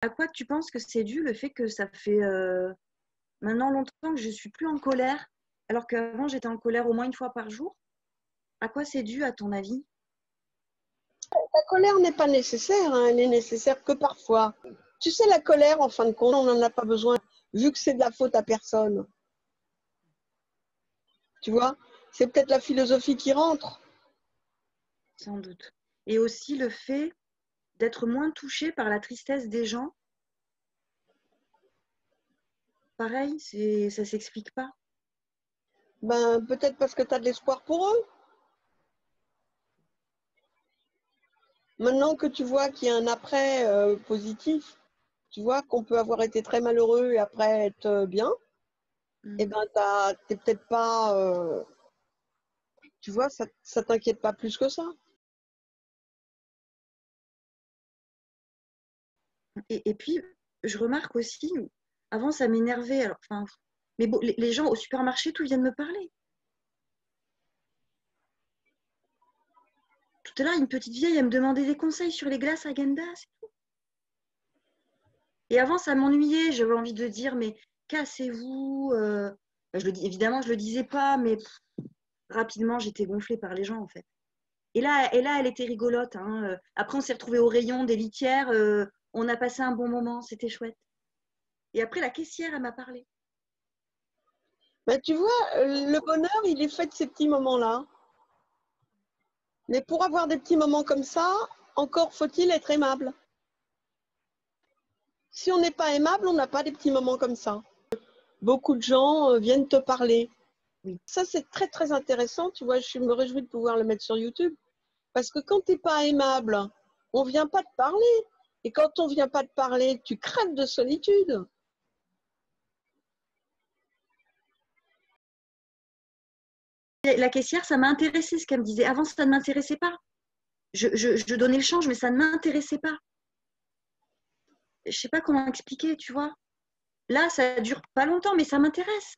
À quoi tu penses que c'est dû le fait que ça fait maintenant longtemps que je suis plus en colère, alors qu'avant j'étais en colère au moins une fois par jour? À quoi c'est dû, à ton avis? La colère n'est pas nécessaire, hein, elle est nécessaire que parfois. Tu sais, la colère, en fin de compte, on n'en a pas besoin, vu que c'est de la faute à personne. Tu vois, c'est peut-être la philosophie qui rentre. Sans doute. Et aussi le fait d'être moins touché par la tristesse des gens. Pareil, ça s'explique pas. Ben, peut-être parce que tu as de l'espoir pour eux. Maintenant que tu vois qu'il y a un après positif, tu vois qu'on peut avoir été très malheureux et après être bien, Mm. eh ben, t'es peut-être pas, tu vois, ça t'inquiète pas plus que ça. Et puis, je remarque aussi, avant ça m'énervait, alors, enfin, mais bon, les gens au supermarché, tout viennent me parler. Tout à l'heure, une petite vieille, elle me demandait des conseils sur les glaces à Gendas. Et avant, ça m'ennuyait, j'avais envie de dire, mais cassez-vous. Je le dis, évidemment, je le disais pas, mais rapidement, j'étais gonflée par les gens, en fait. Et là, elle était rigolote, hein. Après, on s'est retrouvés au rayon des litières. On a passé un bon moment, c'était chouette. Et après, la caissière, elle m'a parlé. Ben, tu vois, le bonheur, il est fait de ces petits moments-là. Mais pour avoir des petits moments comme ça, encore faut-il être aimable. Si on n'est pas aimable, on n'a pas des petits moments comme ça. Beaucoup de gens viennent te parler. Oui. Ça, c'est très, très intéressant. Tu vois, je me réjouis de pouvoir le mettre sur YouTube. Parce que quand tu n'es pas aimable, on ne vient pas te parler. Et quand on ne vient pas te parler, tu crèves de solitude. La caissière, ça m'a intéressé ce qu'elle me disait. Avant, ça ne m'intéressait pas. Je donnais le change, mais ça ne m'intéressait pas. Je ne sais pas comment expliquer, tu vois. Là, ça dure pas longtemps, mais ça m'intéresse.